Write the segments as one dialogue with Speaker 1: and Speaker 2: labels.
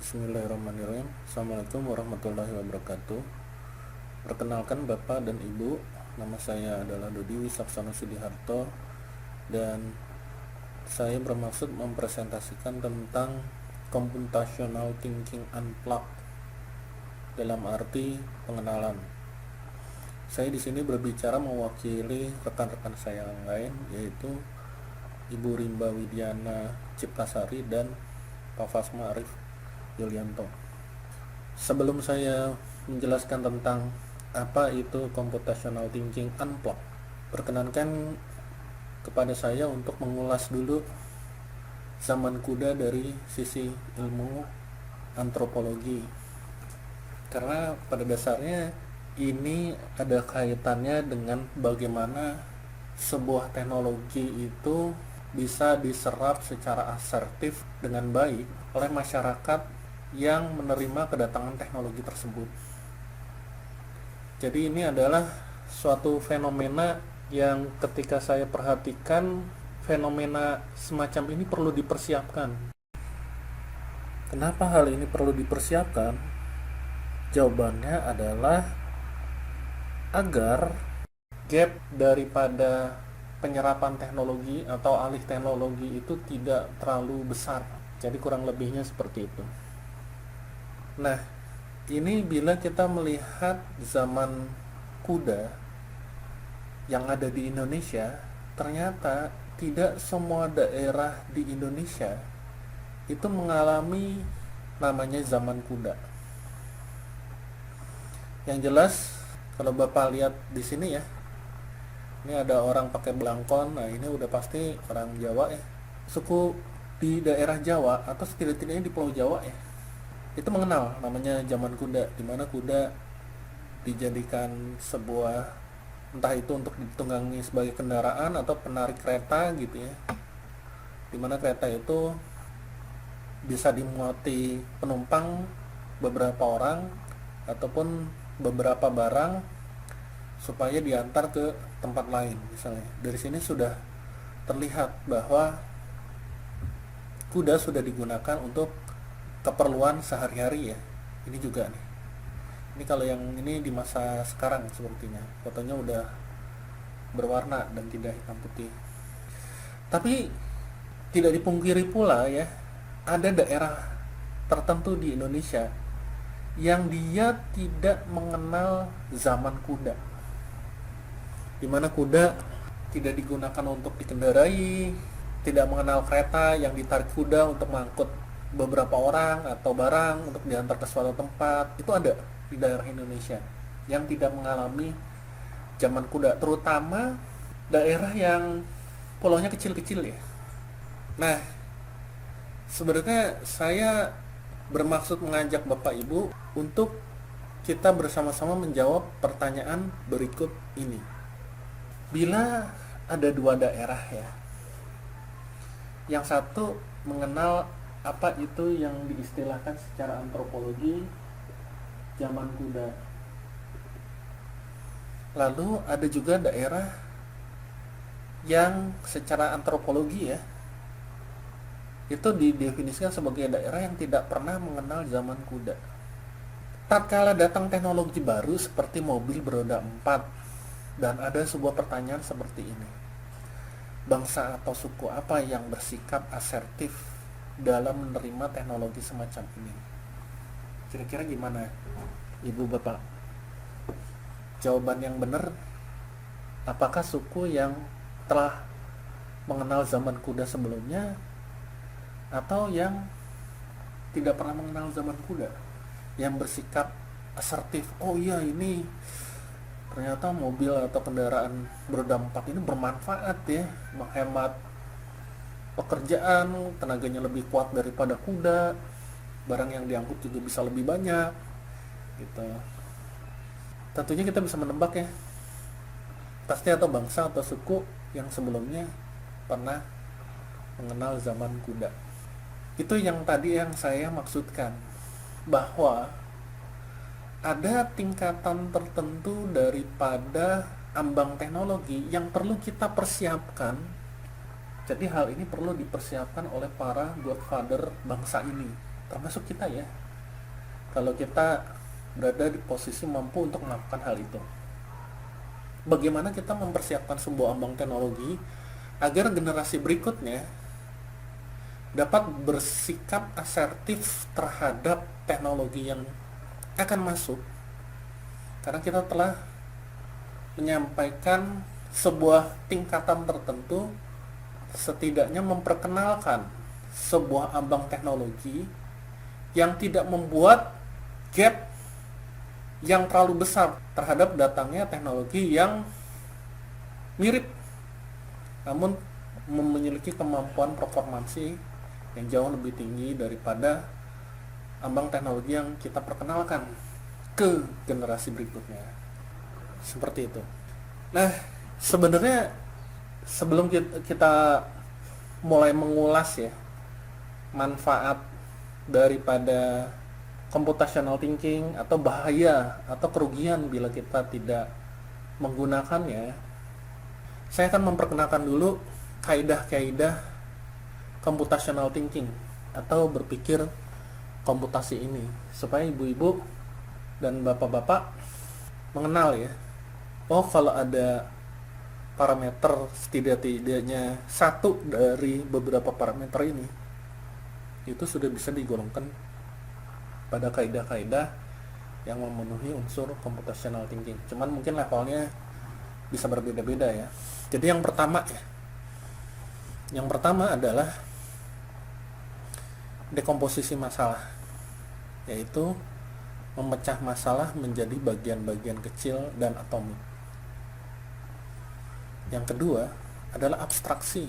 Speaker 1: Bismillahirrahmanirrahim. Assalamualaikum warahmatullahi wabarakatuh. Perkenalkan Bapak dan Ibu, nama saya adalah Dodi Wisaksono Sudiharto dan saya bermaksud mempresentasikan tentang computational thinking unplugged dalam arti pengenalan. Saya di sini berbicara mewakili rekan-rekan saya yang lain, yaitu Ibu Rimba Widiana Ciptasari dan Pak Fasma Arif Yulianto. Sebelum saya menjelaskan tentang apa itu computational thinking unplugged, perkenankan kepada saya untuk mengulas dulu zaman kuda dari sisi ilmu antropologi, karena pada dasarnya ini ada kaitannya dengan bagaimana sebuah teknologi itu bisa diserap secara asertif dengan baik oleh masyarakat yang menerima kedatangan teknologi tersebut. Jadi ini adalah suatu fenomena yang ketika saya perhatikan, fenomena semacam ini perlu dipersiapkan. Kenapa hal ini perlu dipersiapkan? Jawabannya adalah agar gap daripada penyerapan teknologi atau alih teknologi itu tidak terlalu besar. Jadi kurang lebihnya seperti itu. Nah, ini bila kita melihat zaman kuda yang ada di Indonesia, ternyata tidak semua daerah di Indonesia itu mengalami namanya zaman kuda. Yang jelas, kalau Bapak lihat di sini ya, ini ada orang pakai belangkon. Nah, ini udah pasti orang Jawa ya. Suku di daerah Jawa atau setidak-tidaknya di Pulau Jawa ya, itu mengenal namanya zaman kuda, di mana kuda dijadikan sebuah, entah itu untuk ditunggangi sebagai kendaraan atau penarik kereta gitu ya, di mana kereta itu bisa dimuati penumpang beberapa orang ataupun beberapa barang supaya diantar ke tempat lain. Misalnya dari sini sudah terlihat bahwa kuda sudah digunakan untuk keperluan sehari-hari ya. Ini juga nih, ini kalau yang ini di masa sekarang sepertinya fotonya udah berwarna dan tidak hitam putih. Tapi tidak dipungkiri pula ya, ada daerah tertentu di Indonesia yang dia tidak mengenal zaman kuda, di mana kuda tidak digunakan untuk dikendarai, tidak mengenal kereta yang ditarik kuda untuk mengangkut beberapa orang atau barang untuk diantar ke suatu tempat. Itu ada di daerah Indonesia yang tidak mengalami zaman kuda, terutama daerah yang pulaunya kecil-kecil ya. Nah, sebenarnya saya bermaksud mengajak Bapak Ibu untuk kita bersama-sama menjawab pertanyaan berikut ini. Bila ada dua daerah ya, yang satu mengenal apa itu yang diistilahkan secara antropologi zaman kuda, lalu ada juga daerah yang secara antropologi ya, itu didefinisikan sebagai daerah yang tidak pernah mengenal zaman kuda. Tatkala datang teknologi baru seperti mobil beroda 4, dan ada sebuah pertanyaan seperti ini: bangsa atau suku apa yang bersikap asertif dalam menerima teknologi semacam ini? Kira-kira gimana, Ibu Bapak? Jawaban yang benar, apakah suku yang telah mengenal zaman kuda sebelumnya, atau yang tidak pernah mengenal zaman kuda, yang bersikap asertif? Oh iya, ini ternyata mobil atau kendaraan beroda 4 ini bermanfaat ya, menghemat pekerjaan, tenaganya lebih kuat daripada kuda, barang yang diangkut juga bisa lebih banyak gitu. Tentunya kita bisa menebak ya, pasti atau bangsa atau suku yang sebelumnya pernah mengenal zaman kuda. Itu yang tadi yang saya maksudkan, bahwa ada tingkatan tertentu daripada ambang teknologi yang perlu kita persiapkan. Jadi hal ini perlu dipersiapkan oleh para godfather bangsa ini. termasuk kita ya, kalau kita berada di posisi mampu untuk melakukan hal itu. Bagaimana kita mempersiapkan sebuah ambang teknologi agar generasi berikutnya dapat bersikap asertif terhadap teknologi yang akan masuk, karena kita telah menyampaikan sebuah tingkatan tertentu, setidaknya memperkenalkan sebuah ambang teknologi yang tidak membuat gap yang terlalu besar terhadap datangnya teknologi yang mirip namun memiliki kemampuan performansi yang jauh lebih tinggi daripada ambang teknologi yang kita perkenalkan ke generasi berikutnya. Seperti itu. Nah, sebenarnya sebelum kita mulai mengulas ya manfaat daripada computational thinking atau bahaya atau kerugian bila kita tidak menggunakannya, saya akan memperkenalkan dulu kaidah-kaidah computational thinking atau berpikir komputasi ini, supaya ibu-ibu dan bapak-bapak mengenal ya, oh kalau ada parameter setidak-tidaknya satu dari beberapa parameter ini, itu sudah bisa digolongkan pada kaidah-kaidah yang memenuhi unsur computational thinking. Cuman mungkin levelnya bisa berbeda-beda ya. Jadi yang pertama adalah dekomposisi masalah, yaitu memecah masalah menjadi bagian-bagian kecil dan atomik. Yang kedua adalah abstraksi,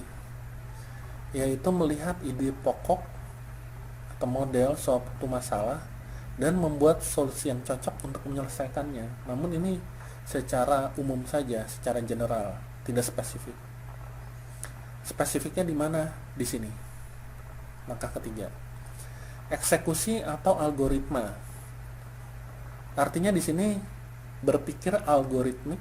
Speaker 1: yaitu melihat ide pokok atau model suatu masalah dan membuat solusi yang cocok untuk menyelesaikannya. Namun ini secara umum saja, secara general, tidak spesifik. Spesifiknya di mana? Di sini. Maka ketiga, eksekusi atau algoritma. Artinya di sini berpikir algoritmik,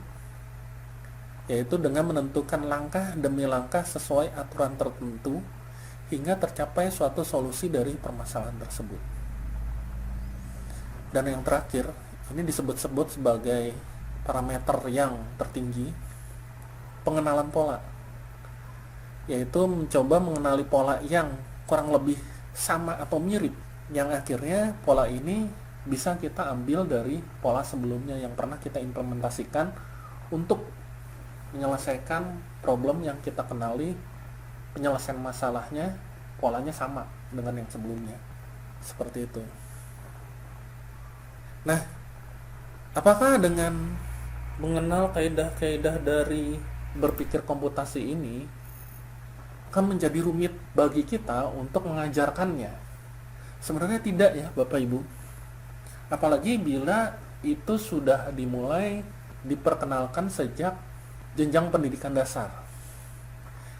Speaker 1: yaitu dengan menentukan langkah demi langkah sesuai aturan tertentu hingga tercapai suatu solusi dari permasalahan tersebut. Dan yang terakhir, ini disebut-sebut sebagai parameter yang tertinggi, pengenalan pola, yaitu mencoba mengenali pola yang kurang lebih sama atau mirip, yang akhirnya pola ini bisa kita ambil dari pola sebelumnya yang pernah kita implementasikan untuk menyelesaikan problem yang kita kenali. Penyelesaian masalahnya polanya sama dengan yang sebelumnya, seperti itu. Nah, apakah dengan mengenal kaidah-kaidah dari berpikir komputasi ini akan menjadi rumit bagi kita untuk mengajarkannya? Sebenarnya tidak ya Bapak Ibu, apalagi bila itu sudah dimulai diperkenalkan sejak jenjang pendidikan dasar.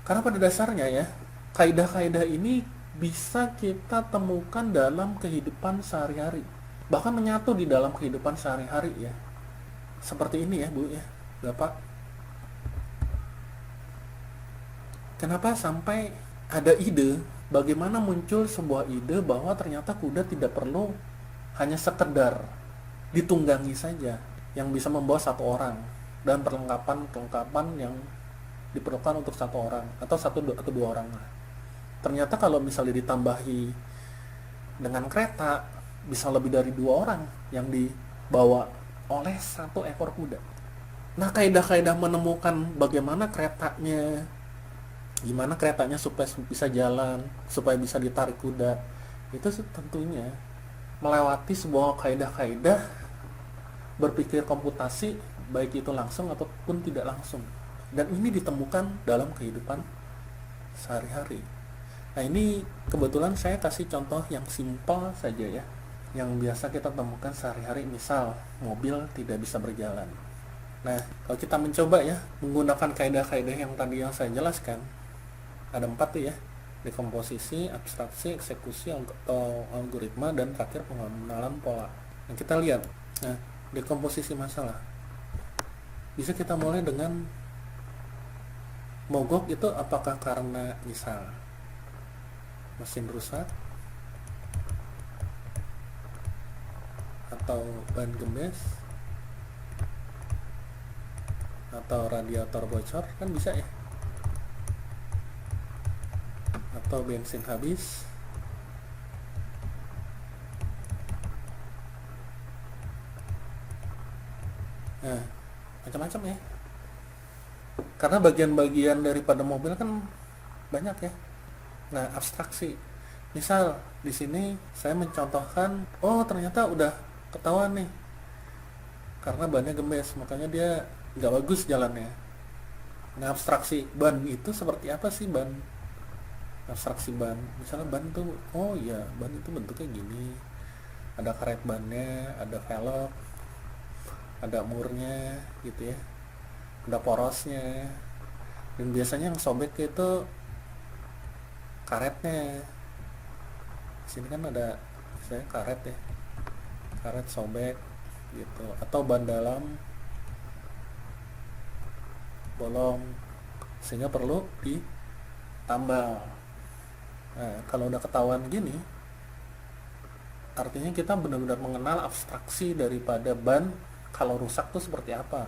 Speaker 1: Karena pada dasarnya ya, kaidah-kaidah ini bisa kita temukan dalam kehidupan sehari-hari, bahkan menyatu di dalam kehidupan sehari-hari ya. Seperti ini ya Bu ya, Bapak. Kenapa sampai ada ide, bagaimana muncul sebuah ide bahwa ternyata kuda tidak perlu hanya sekedar ditunggangi saja yang bisa membawa satu orang, dan perlengkapan yang diperlukan untuk satu orang atau dua orang. Ternyata kalau misalnya ditambahi dengan kereta, bisa lebih dari 2 orang yang dibawa oleh satu ekor kuda. Nah, kaidah-kaidah menemukan bagaimana keretanya, gimana keretanya supaya bisa jalan, supaya bisa ditarik kuda, itu tentunya melewati sebuah kaidah-kaidah berpikir komputasi, baik itu langsung ataupun tidak langsung. Dan ini ditemukan dalam kehidupan sehari-hari. Nah, ini kebetulan saya kasih contoh yang simpel saja ya, yang biasa kita temukan sehari-hari. Misal mobil tidak bisa berjalan. Nah, kalau kita mencoba ya menggunakan kaidah-kaidah yang tadi yang saya jelaskan, ada 4 tuh ya: dekomposisi, abstraksi, eksekusi atau algoritma, dan terakhir pengenalan pola. Nah, kita lihat. Nah, dekomposisi masalah bisa kita mulai dengan mogok itu apakah karena misal mesin rusak, atau ban gembes atau radiator bocor, kan bisa ya, atau bensin habis. Nah, macam-macam ya, karena bagian-bagian daripada mobil kan banyak ya. Nah, abstraksi, misal di sini saya mencontohkan, oh ternyata udah ketahuan nih karena bannya gembes, makanya dia nggak bagus jalannya. Nah, abstraksi ban itu seperti apa sih ban? Abstraksi ban, misalnya ban tuh, oh iya ban itu bentuknya gini, ada karet bannya, ada velg, ada murnya gitu ya, ada porosnya, dan biasanya yang sobek itu karetnya. Di sini kan ada saya karet ya, karet sobek gitu, atau ban dalam bolong sehingga perlu ditambal. Nah, kalau udah ketahuan gini, artinya kita benar-benar mengenal abstraksi daripada ban, kalau rusak tuh seperti apa,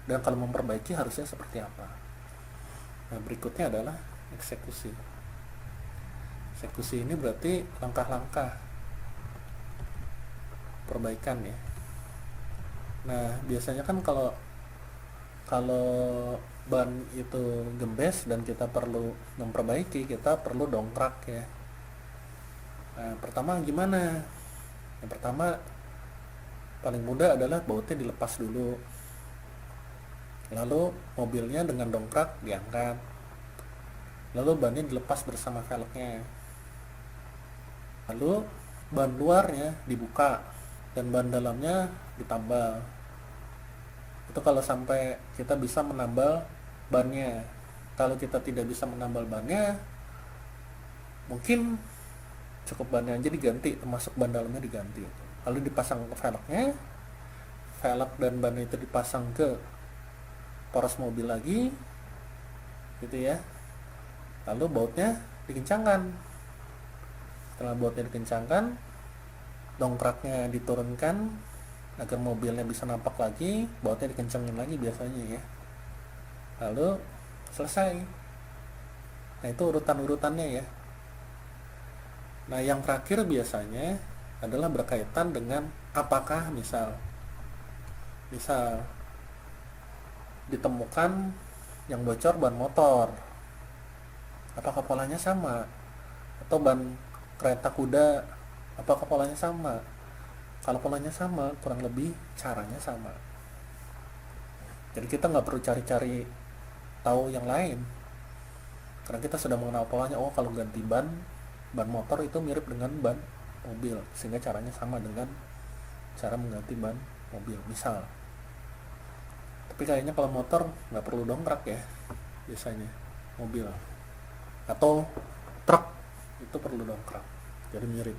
Speaker 1: dan kalau memperbaiki harusnya seperti apa. Nah, berikutnya adalah eksekusi. Eksekusi ini berarti langkah-langkah perbaikan ya. Nah, biasanya kan kalau kalau ban itu gembes dan kita perlu memperbaiki, kita perlu dongkrak ya. Nah, pertama gimana? Yang pertama paling mudah adalah bautnya dilepas dulu, lalu mobilnya dengan dongkrak diangkat, lalu bannya dilepas bersama velgnya, lalu ban luarnya dibuka dan ban dalamnya ditambal. Itu kalau sampai kita bisa menambal bannya. Kalau kita tidak bisa menambal bannya, mungkin cukup bannya aja diganti, termasuk ban dalamnya diganti, lalu dipasang ke velgnya, velg dan ban itu dipasang ke poros mobil lagi gitu ya, lalu bautnya dikencangkan. Setelah bautnya dikencangkan, dongkraknya diturunkan agar mobilnya bisa nampak lagi, bautnya dikencangin lagi biasanya ya, lalu selesai. Nah, itu urutan-urutannya ya. Nah, yang terakhir biasanya adalah berkaitan dengan apakah misal ditemukan yang bocor ban motor, apakah polanya sama, atau ban kereta kuda, apakah polanya sama. Kalau polanya sama, kurang lebih caranya sama. Jadi kita nggak perlu cari-cari tahu yang lain, karena kita sudah mengenal polanya. Oh, kalau ganti ban motor itu mirip dengan ban mobil, sehingga caranya sama dengan cara mengganti ban mobil misal. Tapi kayaknya kalau motor nggak perlu dongkrak ya, biasanya mobil atau truk itu perlu dongkrak, jadi mirip.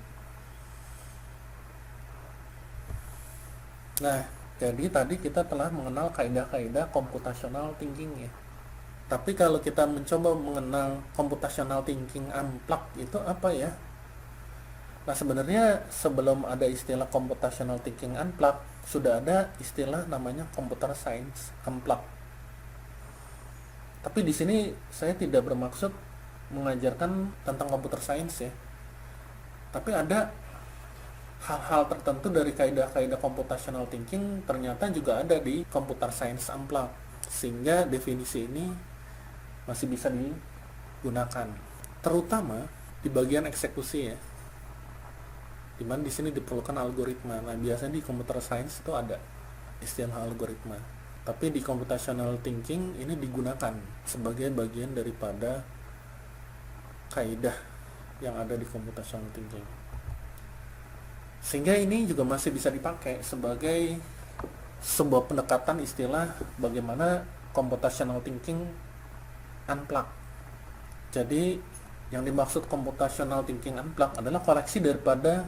Speaker 1: Nah, jadi tadi kita telah mengenal kaidah-kaidah computational thinking ya. Tapi kalau kita mencoba mengenal computational thinking unplugged itu apa ya? Nah, sebenarnya sebelum ada istilah computational thinking unplugged, sudah ada istilah namanya computer science unplugged. Tapi di sini saya tidak bermaksud mengajarkan tentang computer science ya. Tapi ada hal-hal tertentu dari kaidah-kaidah computational thinking ternyata juga ada di computer science unplugged, sehingga definisi ini masih bisa digunakan, terutama di bagian eksekusi ya, dimana di sini diperlukan algoritma. Nah, biasanya di computer science itu ada istilah algoritma, tapi di computational thinking ini digunakan sebagai bagian daripada kaidah yang ada di computational thinking, sehingga ini juga masih bisa dipakai sebagai sebuah pendekatan istilah bagaimana computational thinking unplugged. Jadi yang dimaksud computational thinking unplugged adalah koleksi daripada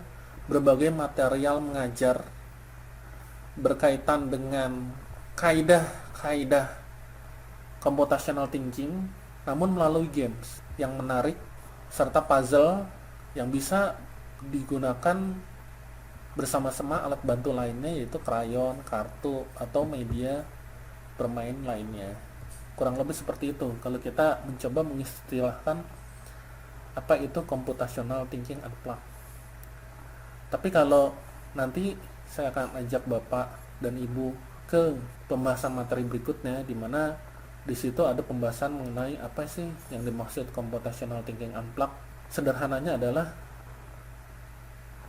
Speaker 1: berbagai material mengajar berkaitan dengan kaidah-kaidah computational thinking, namun melalui games yang menarik serta puzzle yang bisa digunakan bersama-sama alat bantu lainnya yaitu krayon, kartu, atau media bermain lainnya. Kurang lebih seperti itu kalau kita mencoba mengistilahkan apa itu computational thinking unplugged. Tapi kalau nanti saya akan ajak Bapak dan Ibu ke pembahasan materi berikutnya, di mana di situ ada pembahasan mengenai apa sih yang dimaksud computational thinking unplugged. Sederhananya adalah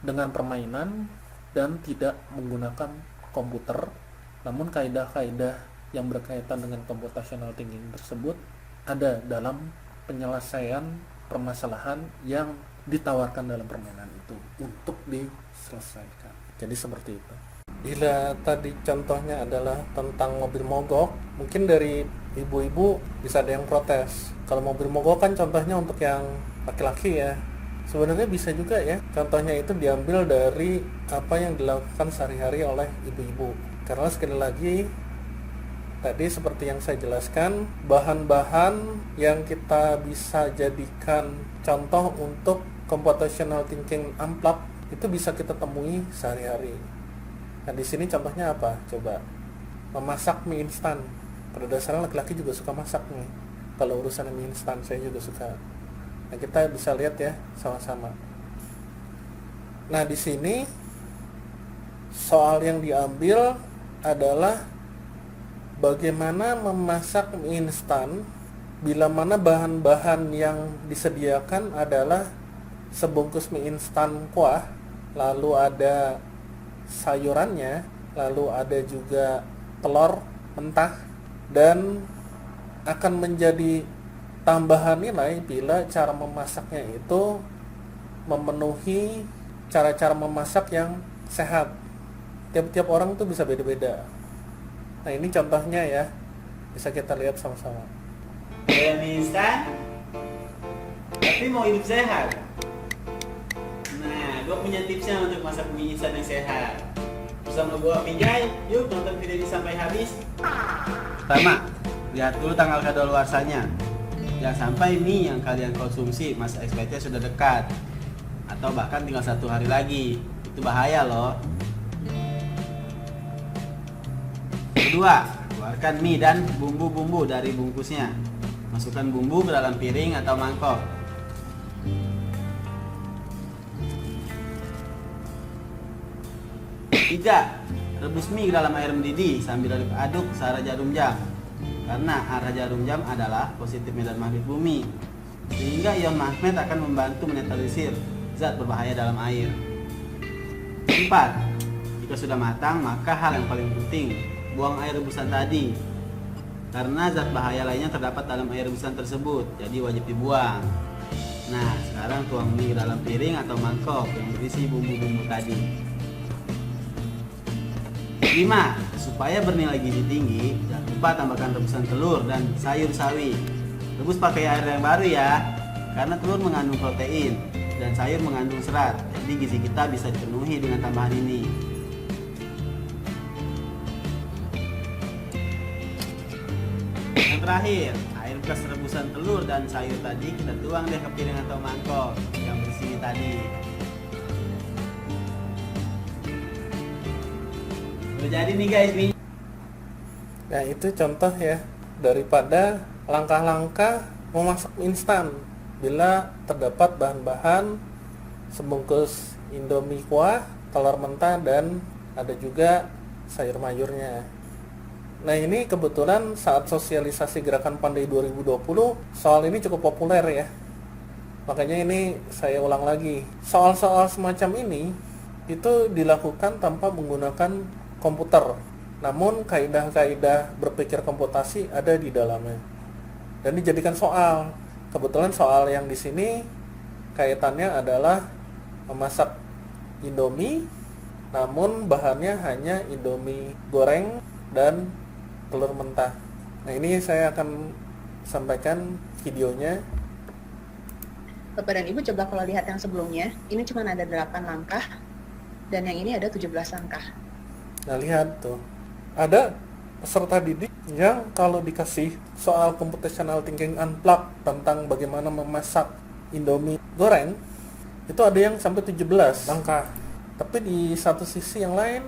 Speaker 1: dengan permainan dan tidak menggunakan komputer, namun kaidah-kaidah yang berkaitan dengan computational thinking tersebut ada dalam penyelesaian permasalahan yang ditawarkan dalam permainan itu untuk diselesaikan. Jadi seperti itu. Bila tadi contohnya adalah tentang mobil mogok, mungkin dari ibu-ibu bisa ada yang protes. Kalau mobil mogok kan contohnya untuk yang laki-laki ya. Sebenarnya bisa juga ya, contohnya itu diambil dari apa yang dilakukan sehari-hari oleh ibu-ibu. Karena sekali lagi, tadi seperti yang saya jelaskan, bahan-bahan yang kita bisa jadikan contoh untuk computational thinking unplugged itu bisa kita temui sehari-hari. Nah di sini contohnya apa? Coba memasak mie instan. Pada dasarnya laki-laki juga suka masak nih. Kalau urusan mie instan saya juga suka. Nah, kita bisa lihat ya sama-sama. Nah, di sini soal yang diambil adalah bagaimana memasak mie instan bila mana bahan-bahan yang disediakan adalah sebungkus mie instan kuah, lalu ada sayurannya, lalu ada juga telur mentah, dan akan menjadi tambahan nilai bila cara memasaknya itu memenuhi cara-cara memasak yang sehat. Tiap-tiap orang tuh bisa beda-beda. Nah ini contohnya ya, bisa kita lihat sama-sama.
Speaker 2: Kayak mie instan, tapi mau hidup sehat. Nah, gue punya tipsnya untuk masak mie instan yang sehat. Bersama gue Pinjai, yuk tonton video ini sampai habis. Pertama, lihat dulu tanggal kadaluarsanya. Jangan sampai mie yang kalian konsumsi masa expirednya sudah dekat atau bahkan tinggal 1 hari lagi. Itu bahaya loh. Kedua, keluarkan mie dan bumbu-bumbu dari bungkusnya. Masukkan bumbu ke dalam piring atau mangkok. Tiga, rebus mie ke dalam air mendidih sambil aduk searah jarum jam. Karena arah jarum jam adalah positif medan magnet bumi, sehingga ion magnet akan membantu menetralisir zat berbahaya dalam air. 4. Jika sudah matang, maka hal yang paling penting, buang air rebusan tadi. Karena zat bahaya lainnya terdapat dalam air rebusan tersebut, jadi wajib dibuang. Nah, sekarang tuang mie ke dalam piring atau mangkok yang berisi bumbu-bumbu tadi. 5. Supaya bernilai gizi tinggi, jangan lupa tambahkan rebusan telur dan sayur sawi. Rebus pakai air yang baru ya, karena telur mengandung protein dan sayur mengandung serat, jadi gizi kita bisa dipenuhi dengan tambahan ini. Yang terakhir, air bekas rebusan telur dan sayur tadi kita tuang deh ke piring atau mangkok yang bersih tadi. Udah jadi nih guys nih.
Speaker 1: Nah itu contoh ya daripada langkah-langkah memasak instan bila terdapat bahan-bahan sebungkus indomie kuah, telur mentah, dan ada juga sayur mayurnya. Nah ini kebetulan saat sosialisasi Gerakan Pandai 2020 soal ini cukup populer ya. Makanya ini saya ulang lagi, soal-soal semacam ini itu dilakukan tanpa menggunakan komputer, namun kaidah-kaidah berpikir komputasi ada di dalamnya dan dijadikan soal. Kebetulan soal yang di sini kaitannya adalah memasak indomie, namun bahannya hanya indomie goreng dan telur mentah. Nah ini saya akan sampaikan videonya.
Speaker 3: Bapak dan Ibu coba kalau lihat yang sebelumnya, ini cuma ada 8 langkah dan yang ini ada 17 langkah.
Speaker 1: Nah lihat tuh, ada peserta didik yang kalau dikasih soal computational thinking unplugged tentang bagaimana memasak indomie goreng, itu ada yang sampai 17 langkah. Tapi di satu sisi yang lain,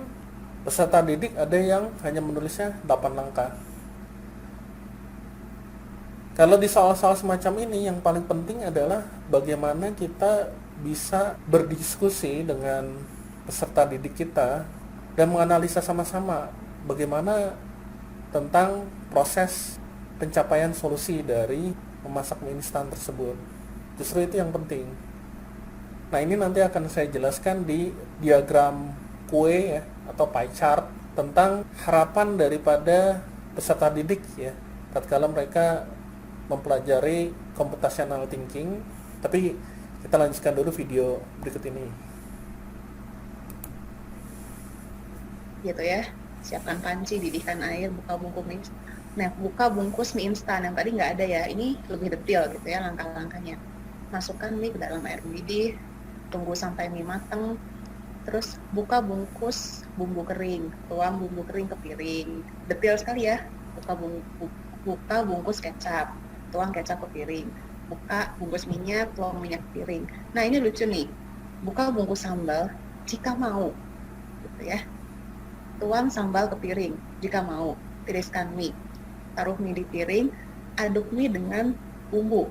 Speaker 1: peserta didik ada yang hanya menulisnya 8 langkah. Kalau di soal-soal semacam ini, yang paling penting adalah bagaimana kita bisa berdiskusi dengan peserta didik kita dan menganalisa sama-sama bagaimana tentang proses pencapaian solusi dari memasak mie instan tersebut. Justru itu yang penting. Nah, ini nanti akan saya jelaskan di diagram kue ya, atau pie chart tentang harapan daripada peserta didik ya, tatkala mereka mempelajari computational thinking. Tapi kita lanjutkan dulu video berikut ini.
Speaker 3: Gitu ya. Siapkan panci, didihkan air, buka bungkus mie. Nah, buka bungkus mie instan yang tadi nggak ada ya. Ini lebih detail gitu ya langkah-langkahnya. Masukkan mie ke dalam air mendidih, tunggu sampai mie matang. Terus buka bungkus bumbu kering, tuang bumbu kering ke piring. Detail sekali ya. Buka bungkus kecap, tuang kecap ke piring. Buka bungkus minyak, tuang minyak ke piring. Nah, ini lucu nih. Buka bungkus sambal jika mau. Gitu ya. Tuang sambal ke piring jika mau. Tiriskan mie. Taruh mie di piring, aduk mie dengan bumbu.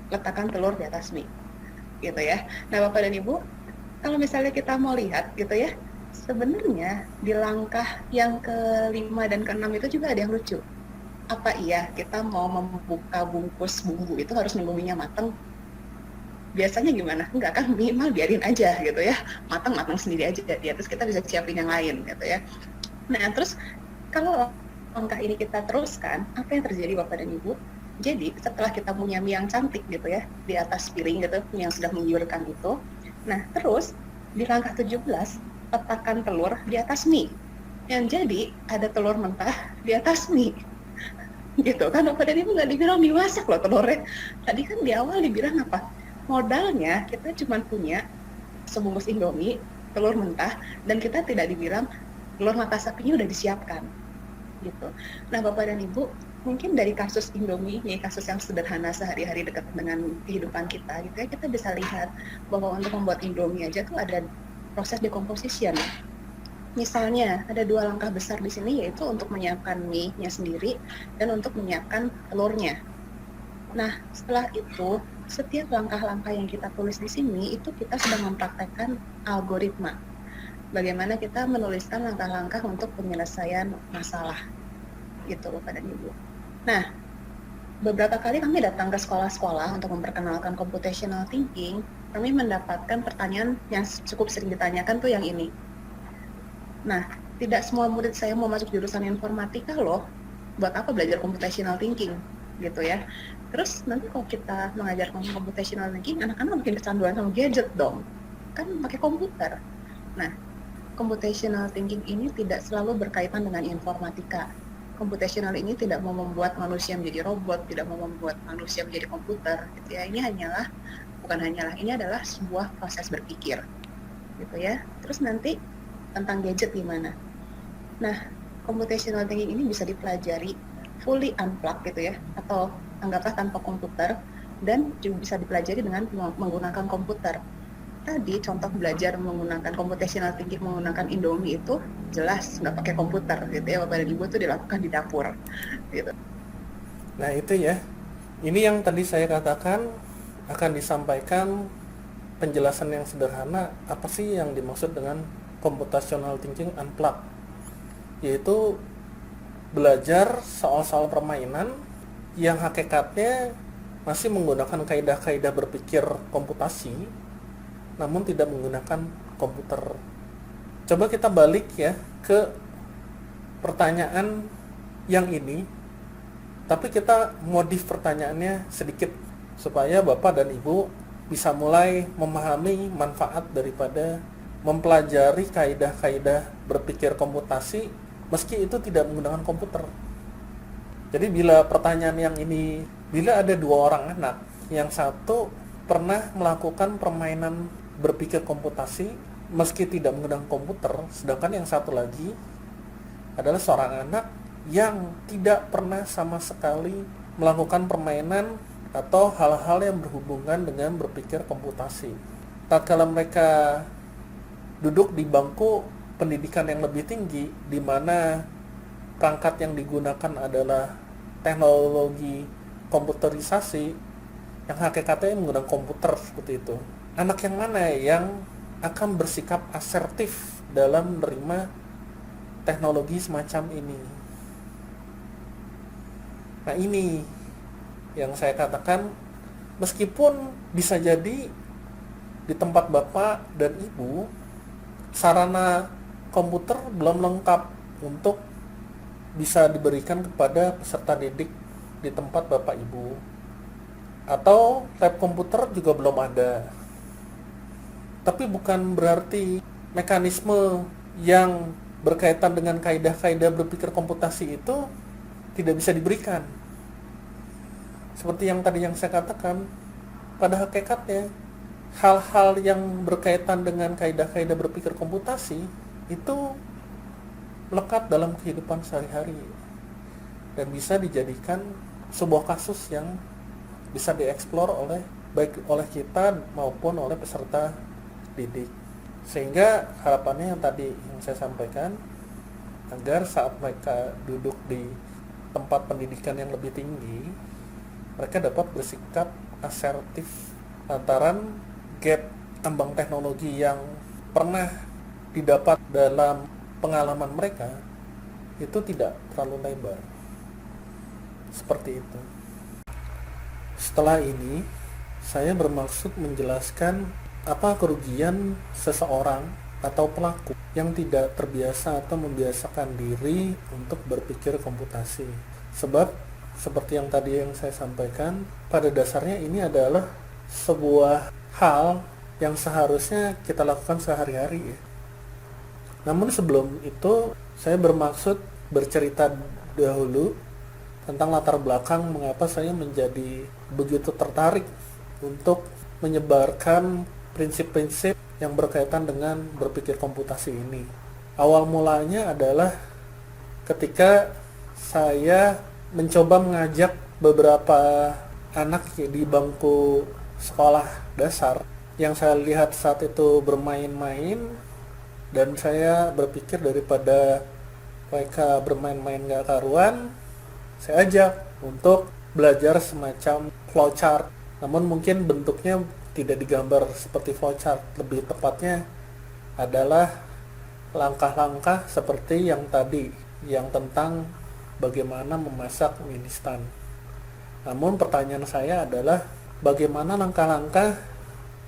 Speaker 3: Letakkan telur di atas mie. Gitu ya. Nah, Bapak dan Ibu, kalau misalnya kita mau lihat gitu ya, sebenarnya di langkah yang ke-5 dan ke-6 itu juga ada yang lucu. Apa iya kita mau membuka bungkus bumbu itu harus nunggu mie-nya matang? Biasanya gimana? Enggak kan, minimal biarin aja gitu ya, matang sendiri aja dia, terus kita bisa siapin yang lain gitu ya. Nah, terus kalau langkah ini kita teruskan, apa yang terjadi Bapak dan Ibu? Jadi setelah kita punya mie yang cantik gitu ya di atas piring gitu, mie yang sudah menggiurkan itu, nah terus di langkah 17 letakkan telur di atas mie, yang jadi ada telur mentah di atas mie. Gitu kan Bapak dan Ibu, nggak dibilang dimasak loh telurnya. Tadi kan di awal dibilang apa? Modalnya kita cuma punya sebungkus Indomie, telur mentah, dan kita tidak dibilang telur mata sapinya udah disiapkan. Gitu. Nah, Bapak dan Ibu, mungkin dari kasus Indomie, ya kasus yang sederhana sehari-hari dekat dengan kehidupan kita, gitu ya, kita bisa lihat bahwa untuk membuat Indomie aja tuh ada proses decomposition. Misalnya ada 2 langkah besar di sini, yaitu untuk menyiapkan mie-nya sendiri dan untuk menyiapkan telurnya. Nah, setelah itu setiap langkah-langkah yang kita tulis di sini itu kita sedang mempraktekkan algoritma. Bagaimana kita menuliskan langkah-langkah untuk penyelesaian masalah, gitu Bapak dan Ibu. Nah, beberapa kali kami datang ke sekolah-sekolah untuk memperkenalkan computational thinking, kami mendapatkan pertanyaan yang cukup sering ditanyakan tuh yang ini. Nah, tidak semua murid saya mau masuk jurusan informatika loh, buat apa belajar computational thinking, gitu ya. Terus nanti kalau kita mengajarkan computational thinking, anak-anak makin kecanduan sama gadget dong, kan pakai komputer. Nah, computational thinking ini tidak selalu berkaitan dengan informatika. Computational ini tidak mau membuat manusia menjadi robot, tidak mau membuat manusia menjadi komputer, gitu ya. Ini ini adalah sebuah proses berpikir, gitu ya. Terus nanti tentang gadget gimana? Nah, computational thinking ini bisa dipelajari fully unplugged gitu ya, atau anggaplah tanpa komputer, dan juga bisa dipelajari dengan menggunakan komputer. Tadi contoh belajar menggunakan computational thinking menggunakan Indomie itu jelas nggak pakai komputer gitu ya Bapak dan Ibu, itu dilakukan di dapur gitu.
Speaker 1: Nah, itu ya. Ini yang tadi saya katakan akan disampaikan penjelasan yang sederhana apa sih yang dimaksud dengan computational thinking unplugged, yaitu belajar soal-soal permainan yang hakikatnya masih menggunakan kaidah-kaidah berpikir komputasi namun tidak menggunakan komputer. Coba kita balik ya ke pertanyaan yang ini, tapi kita modif pertanyaannya sedikit supaya Bapak dan Ibu bisa mulai memahami manfaat daripada mempelajari kaidah-kaidah berpikir komputasi meski itu tidak menggunakan komputer. Jadi bila pertanyaan yang ini, bila ada 2 orang anak, yang satu pernah melakukan permainan berpikir komputasi meski tidak menggunakan komputer, sedangkan yang satu lagi adalah seorang anak yang tidak pernah sama sekali melakukan permainan atau hal-hal yang berhubungan dengan berpikir komputasi. Tatkala mereka duduk di bangku pendidikan yang lebih tinggi, di mana perangkat yang digunakan adalah teknologi komputerisasi yang hakikatnya menggunakan komputer seperti itu. Anak yang mana yang akan bersikap asertif dalam menerima teknologi semacam ini? Nah, ini yang saya katakan, meskipun bisa jadi di tempat bapak dan ibu sarana komputer belum lengkap untuk bisa diberikan kepada peserta didik di tempat bapak ibu, atau lab komputer juga belum ada. Tapi bukan berarti mekanisme yang berkaitan dengan kaidah-kaidah berpikir komputasi itu tidak bisa diberikan. Seperti yang tadi yang saya katakan, pada hakikatnya hal-hal yang berkaitan dengan kaidah-kaidah berpikir komputasi itu melekat dalam kehidupan sehari-hari dan bisa dijadikan sebuah kasus yang bisa dieksplor oleh baik oleh kita maupun oleh peserta didik. Sehingga harapannya yang tadi yang saya sampaikan, agar saat mereka duduk di tempat pendidikan yang lebih tinggi, mereka dapat bersikap asertif lantaran gap ambang teknologi yang pernah didapat dalam pengalaman mereka itu tidak terlalu lebar. Seperti itu. Setelah ini, saya bermaksud menjelaskan apa kerugian seseorang atau pelaku yang tidak terbiasa atau membiasakan diri untuk berpikir komputasi. Sebab, seperti yang tadi yang saya sampaikan, pada dasarnya ini adalah sebuah hal yang seharusnya kita lakukan sehari-hari. Namun sebelum itu, saya bermaksud bercerita dahulu tentang latar belakang mengapa saya menjadi begitu tertarik untuk menyebarkan prinsip-prinsip yang berkaitan dengan berpikir komputasi ini. Awal mulanya adalah ketika saya mencoba mengajak beberapa anak di bangku sekolah dasar yang saya lihat saat itu bermain-main, dan saya berpikir daripada mereka bermain-main gak karuan, saya ajak untuk belajar semacam flowchart. Namun mungkin bentuknya tidak digambar seperti flowchart, lebih tepatnya adalah langkah-langkah seperti yang tadi, yang tentang bagaimana memasak mie instan. Namun pertanyaan saya adalah bagaimana langkah-langkah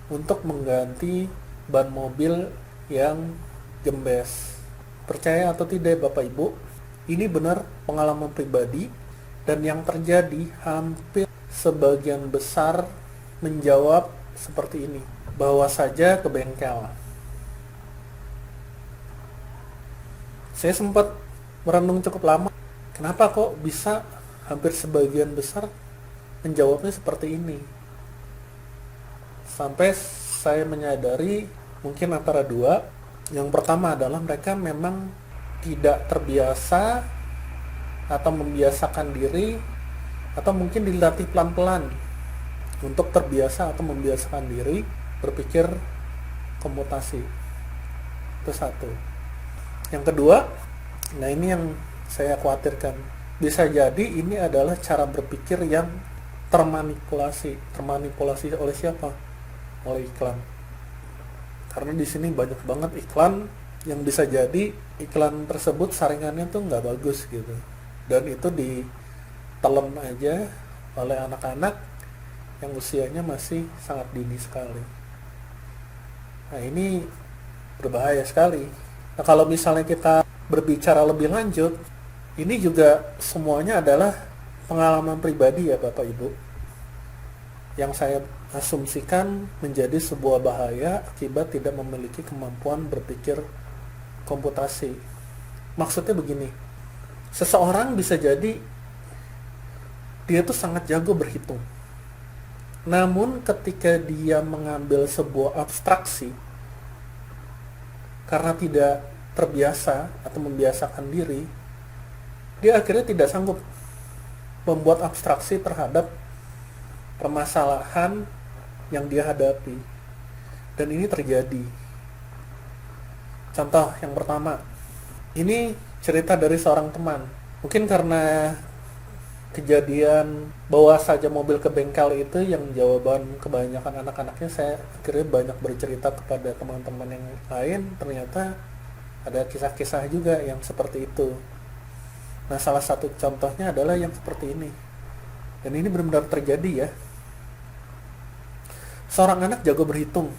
Speaker 1: untuk mengganti ban mobil yang gembes. Percaya atau tidak Bapak Ibu, ini benar pengalaman pribadi, dan yang terjadi hampir sebagian besar menjawab seperti ini, bawa saja ke bengkel. Saya sempat merenung cukup lama, kenapa kok bisa hampir sebagian besar menjawabnya seperti ini. Sampai saya menyadari mungkin antara dua. Yang pertama adalah mereka memang tidak terbiasa atau membiasakan diri, atau mungkin dilatih pelan-pelan untuk terbiasa atau membiasakan diri berpikir komputasi. Itu satu. Yang kedua, nah ini yang saya khawatirkan, bisa jadi ini adalah cara berpikir yang termanipulasi oleh siapa? Oleh iklan. Karena di sini banyak banget iklan yang bisa jadi iklan tersebut saringannya tuh nggak bagus gitu, dan itu ditelan aja oleh anak-anak yang usianya masih sangat dini sekali. Nah, ini berbahaya sekali. Nah, kalau misalnya kita berbicara lebih lanjut, ini juga semuanya adalah pengalaman pribadi ya Bapak Ibu, yang saya asumsikan menjadi sebuah bahaya akibat tidak memiliki kemampuan berpikir komputasi. Maksudnya begini, seseorang bisa jadi dia tuh sangat jago berhitung, namun ketika dia mengambil sebuah abstraksi karena tidak terbiasa atau membiasakan diri, dia akhirnya tidak sanggup membuat abstraksi terhadap permasalahan yang dia hadapi. Dan ini terjadi. Contoh yang pertama, ini cerita dari seorang teman. Mungkin karena kejadian bawa saja mobil ke bengkel itu yang jawaban kebanyakan anak-anaknya, saya akhirnya banyak bercerita kepada teman-teman yang lain. Ternyata ada kisah-kisah juga yang seperti itu. Nah, salah satu contohnya adalah yang seperti ini. Dan ini benar-benar terjadi ya. Seorang anak jago berhitung.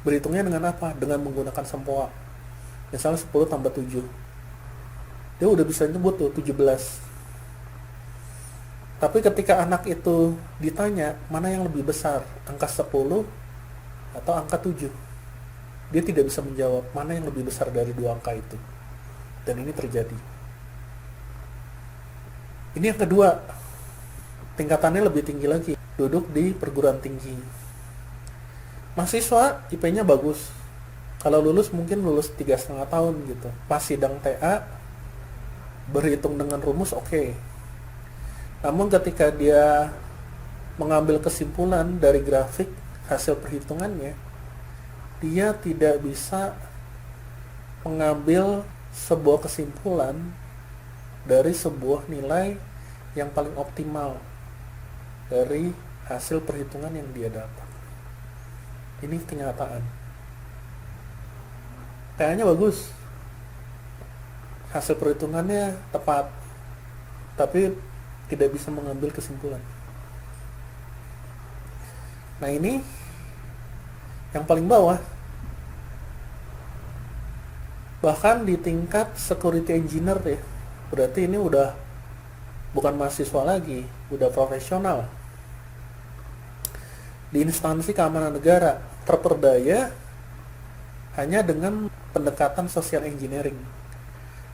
Speaker 1: Berhitungnya dengan apa? Dengan menggunakan sempoa. Misalnya 10 tambah 7. Dia udah bisa nyebut tuh 17. Tapi ketika anak itu ditanya mana yang lebih besar, angka 10 atau angka 7, dia tidak bisa menjawab mana yang lebih besar dari dua angka itu. Dan ini terjadi. Ini yang kedua, tingkatannya lebih tinggi lagi, duduk di perguruan tinggi. Mahasiswa IP-nya bagus, kalau lulus mungkin lulus 3,5 tahun gitu. Pas sidang TA, berhitung dengan rumus oke. Namun ketika dia mengambil kesimpulan dari grafik hasil perhitungannya, dia tidak bisa mengambil sebuah kesimpulan dari sebuah nilai yang paling optimal dari hasil perhitungan yang dia dapat. Ini kenyataan. Kayaknya bagus, hasil perhitungannya tepat, tapi tidak bisa mengambil kesimpulan. Nah, ini yang paling bawah. Bahkan di tingkat security engineer ya, berarti ini udah bukan mahasiswa lagi, udah profesional. Di instansi keamanan negara, terperdaya hanya dengan pendekatan social engineering.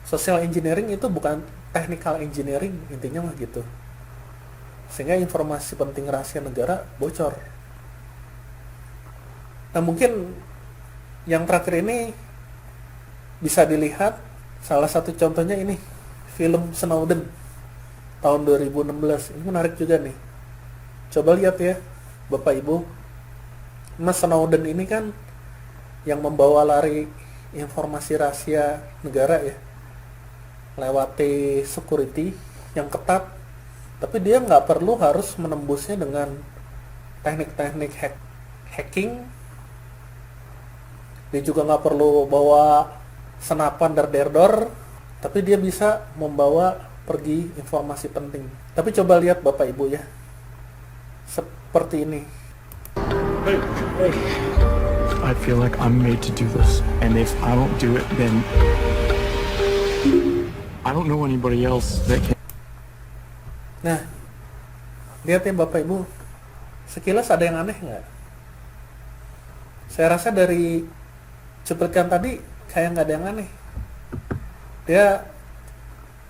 Speaker 1: Social engineering itu bukan technical engineering, intinya mah gitu. Sehingga informasi penting rahasia negara bocor. Nah, mungkin yang terakhir ini bisa dilihat, salah satu contohnya ini, film Snowden tahun 2016. Ini menarik juga nih. Coba lihat ya, Bapak Ibu. Mas Snowden ini kan yang membawa lari informasi rahasia negara ya, lewati security yang ketat, tapi dia nggak perlu harus menembusnya dengan teknik-teknik hacking. Dia juga nggak perlu bawa senapan dar, tapi dia bisa membawa pergi informasi penting. Tapi coba lihat Bapak Ibu ya, seperti ini.
Speaker 4: I feel like I'm made to do this, and if I don't do it, then I don't know anybody else that can.
Speaker 1: Nah, lihat ya Bapak Ibu, sekilas ada yang aneh nggak? Saya rasa dari cuplikan tadi kayak nggak ada yang aneh. Dia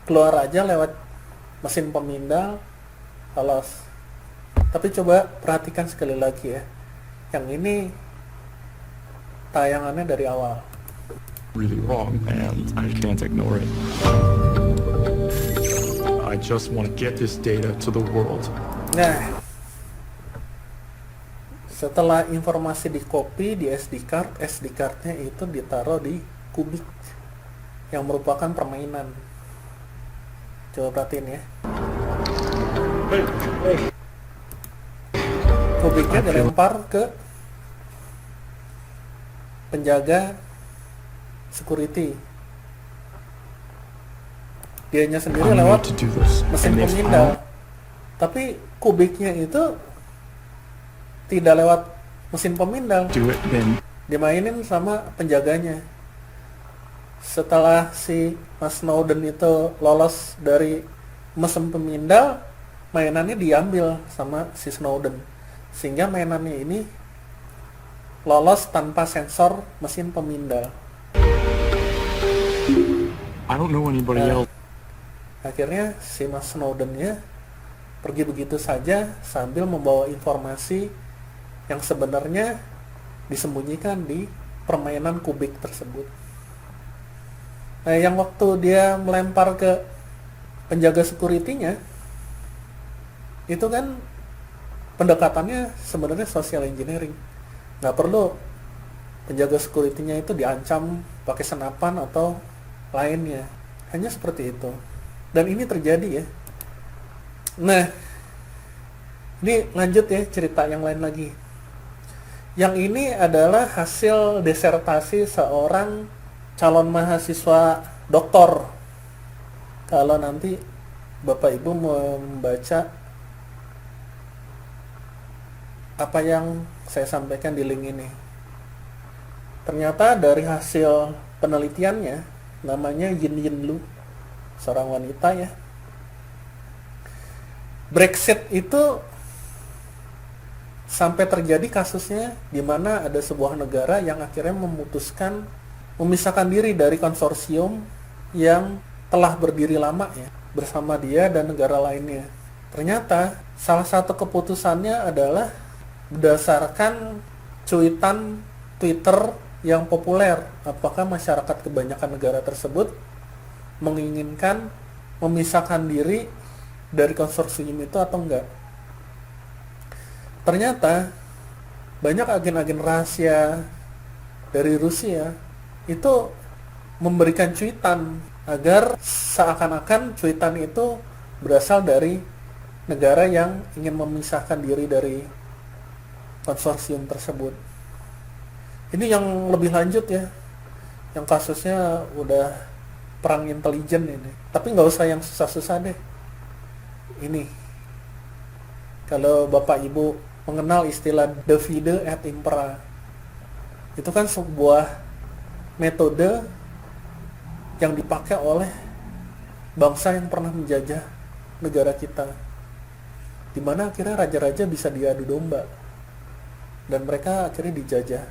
Speaker 1: keluar aja lewat mesin pemindal, lolos. Tapi coba perhatikan sekali lagi ya, yang ini tayangannya dari awal.
Speaker 4: Really wrong, and I can't ignore it. I just want to get this data to the world.
Speaker 1: Nah, setelah informasi di copy di SD card-nya itu ditaruh di kubik yang merupakan permainan. Coba perhatiin ya. Kubiknya dilempar ke penjaga security. Dianya sendiri
Speaker 4: I'm
Speaker 1: lewat
Speaker 4: made to do this,
Speaker 1: mesin
Speaker 4: and if I
Speaker 1: pemindal.
Speaker 4: don't,
Speaker 1: Tapi kubiknya itu tidak lewat mesin pemindal.
Speaker 4: do it, then
Speaker 1: Dimainin sama penjaganya. Setelah si Mas Snowden itu lolos dari mesin pemindal, mainannya diambil sama si Snowden. Sehingga mainannya ini lolos tanpa sensor mesin pemindal.
Speaker 4: I don't know anybody
Speaker 1: Nah,
Speaker 4: else.
Speaker 1: akhirnya si Mas Snowden-nya pergi begitu saja sambil membawa informasi yang sebenarnya disembunyikan di permainan kubik tersebut. Nah, yang waktu dia melempar ke penjaga security-nya, itu kan pendekatannya sebenarnya social engineering. Nggak perlu penjaga security-nya itu diancam pakai senapan atau lainnya. Hanya seperti itu. Dan ini terjadi ya. Nah, ini lanjut ya cerita yang lain lagi. Yang ini adalah hasil disertasi seorang calon mahasiswa doktor. Kalau nanti Bapak Ibu membaca apa yang saya sampaikan di link ini. Ternyata dari hasil penelitiannya, namanya Yin Yin Lu, seorang wanita ya. Brexit itu sampai terjadi kasusnya di mana ada sebuah negara yang akhirnya memutuskan memisahkan diri dari konsorsium yang telah berdiri lama ya, bersama dia dan negara lainnya. Ternyata salah satu keputusannya adalah berdasarkan cuitan Twitter yang populer. Apakah masyarakat kebanyakan negara tersebut menginginkan memisahkan diri dari konsorsium itu atau enggak? Ternyata banyak agen-agen rahasia dari Rusia itu memberikan cuitan agar seakan-akan cuitan itu berasal dari negara yang ingin memisahkan diri dari konsorsium tersebut. Ini yang lebih lanjut ya, yang kasusnya udah perang intelijen ini. Tapi nggak usah yang susah-susah deh. Ini, kalau Bapak Ibu mengenal istilah divide et impera, itu kan sebuah metode yang dipakai oleh bangsa yang pernah menjajah negara kita, di mana akhirnya raja-raja bisa diadu domba dan mereka akhirnya dijajah.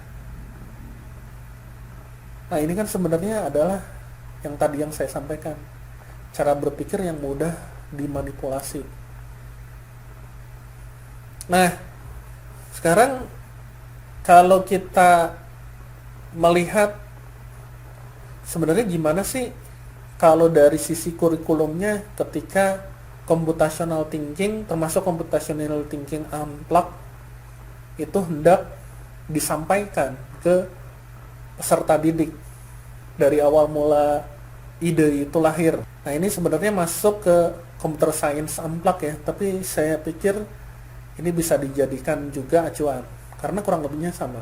Speaker 1: Nah, ini kan sebenarnya adalah yang tadi yang saya sampaikan, cara berpikir yang mudah dimanipulasi. Nah, sekarang kalau kita melihat sebenarnya gimana sih kalau dari sisi kurikulumnya ketika computational thinking, termasuk computational thinking unplugged, itu hendak disampaikan ke peserta didik dari awal mula ide itu lahir. Nah, ini sebenarnya masuk ke computer science unplugged ya, tapi saya pikir ini bisa dijadikan juga acuan karena kurang lebihnya sama.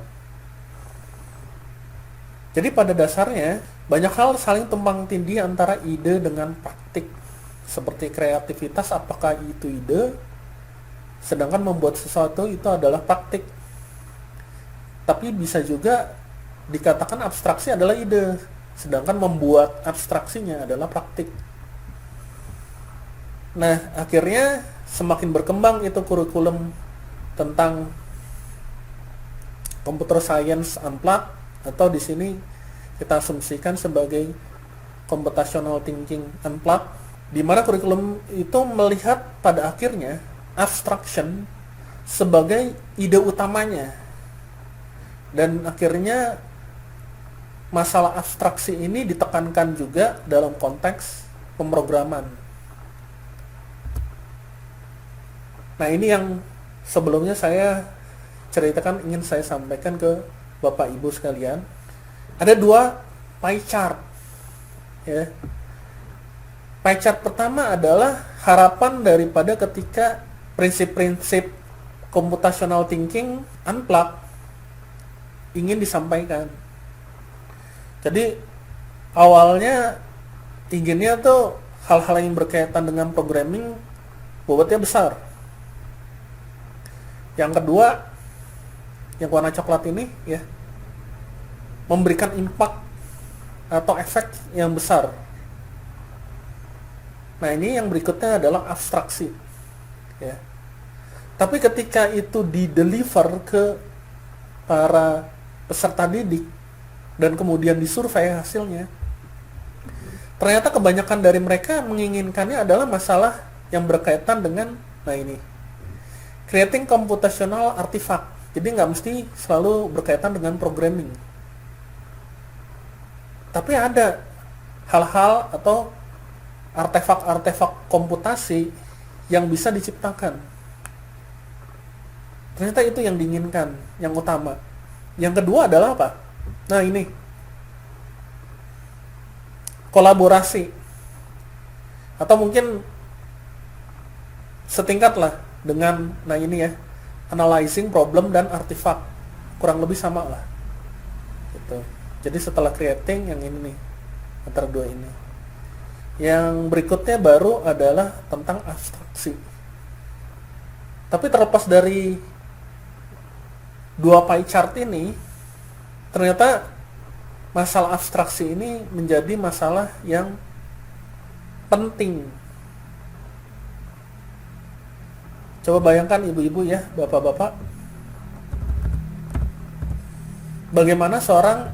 Speaker 1: Jadi pada dasarnya banyak hal saling tumpang tindih antara ide dengan praktik. Seperti kreativitas, apakah itu ide, sedangkan membuat sesuatu itu adalah praktik. Tapi bisa juga dikatakan abstraksi adalah ide, sedangkan membuat abstraksinya adalah praktik. Nah, akhirnya semakin berkembang itu kurikulum tentang computer science unplugged, atau di sini kita asumsikan sebagai computational thinking unplugged, di mana kurikulum itu melihat pada akhirnya abstraction sebagai ide utamanya, dan akhirnya masalah abstraksi ini ditekankan juga dalam konteks pemrograman. Nah, ini yang sebelumnya saya ceritakan, ingin saya sampaikan ke Bapak Ibu sekalian. Ada dua pie chart ya. Pie chart pertama adalah harapan daripada ketika prinsip-prinsip computational thinking unplugged ingin disampaikan. Jadi awalnya inginnya tuh hal-hal yang berkaitan dengan programming bobotnya besar. Yang kedua, yang warna coklat ini ya, memberikan impact atau efek yang besar. Nah, ini yang berikutnya adalah abstraksi ya. Tapi ketika itu di-deliver ke para peserta didik dan kemudian disurvei hasilnya, ternyata kebanyakan dari mereka menginginkannya adalah masalah yang berkaitan dengan, nah ini, creating computational artifact. Jadi nggak mesti selalu berkaitan dengan programming, tapi ada hal-hal atau artefak-artefak komputasi yang bisa diciptakan. Ternyata itu yang diinginkan, yang utama. Yang kedua adalah apa? Nah ini kolaborasi, atau mungkin setingkat lah dengan nah ini ya, analyzing problem dan artifact, kurang lebih sama lah gitu. Jadi setelah creating yang ini nih, antara dua ini, yang berikutnya baru adalah tentang abstraksi. Tapi terlepas dari dua pie chart ini, ternyata masalah abstraksi ini menjadi masalah yang penting. Coba bayangkan ibu-ibu ya, bapak-bapak, bagaimana seorang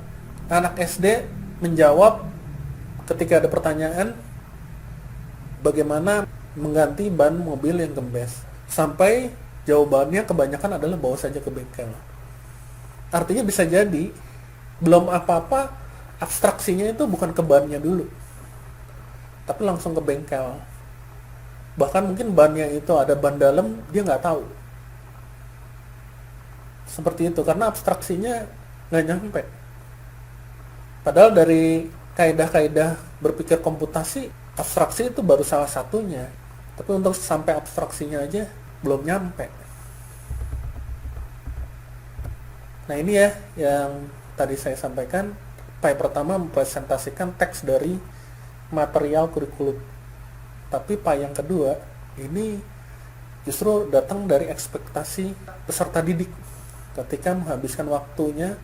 Speaker 1: anak SD menjawab ketika ada pertanyaan bagaimana mengganti ban mobil yang gembes, sampai jawabannya kebanyakan adalah bawa saja ke bengkel. Artinya bisa jadi belum apa-apa abstraksinya itu bukan ke bannya dulu, tapi langsung ke bengkel. Bahkan mungkin bannya itu ada ban dalam, dia nggak tahu. Seperti itu, karena abstraksinya nggak nyampe. Padahal dari kaidah-kaidah berpikir komputasi, abstraksi itu baru salah satunya. Tapi untuk sampai abstraksinya aja belum nyampe. Nah ini ya yang tadi saya sampaikan. Pie pertama mempresentasikan teks dari material kurikulum. Tapi pie yang kedua ini justru datang dari ekspektasi peserta didik ketika menghabiskan waktunya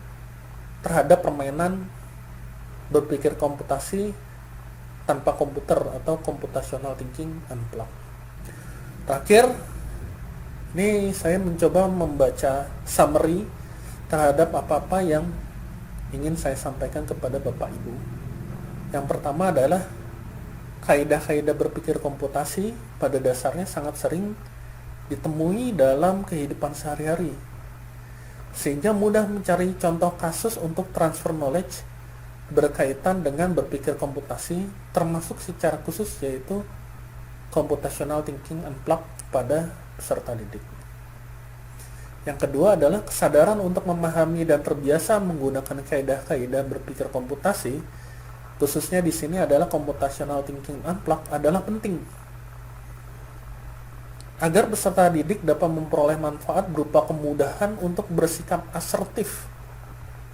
Speaker 1: terhadap permainan berpikir komputasi tanpa komputer atau computational thinking unplugged. Terakhir, ini saya mencoba membaca summary terhadap apa-apa yang ingin saya sampaikan kepada Bapak Ibu. Yang pertama adalah kaidah-kaidah berpikir komputasi pada dasarnya sangat sering ditemui dalam kehidupan sehari-hari, sehingga mudah mencari contoh kasus untuk transfer knowledge berkaitan dengan berpikir komputasi, termasuk secara khusus yaitu computational thinking unplugged pada peserta didik. Yang kedua adalah kesadaran untuk memahami dan terbiasa menggunakan kaidah-kaidah berpikir komputasi, khususnya di sini adalah computational thinking unplugged, adalah penting agar peserta didik dapat memperoleh manfaat berupa kemudahan untuk bersikap asertif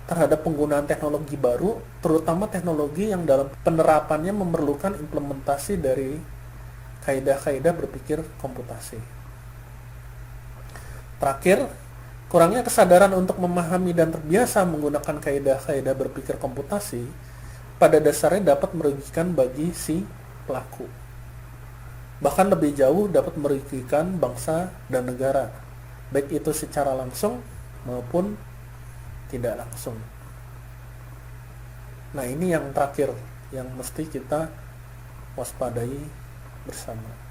Speaker 1: terhadap penggunaan teknologi baru, terutama teknologi yang dalam penerapannya memerlukan implementasi dari kaidah-kaidah berpikir komputasi. Terakhir, kurangnya kesadaran untuk memahami dan terbiasa menggunakan kaidah-kaidah berpikir komputasi pada dasarnya dapat merugikan bagi si pelaku. Bahkan lebih jauh dapat merugikan bangsa dan negara, baik itu secara langsung maupun tidak langsung. Nah, ini yang terakhir yang mesti kita waspadai bersama.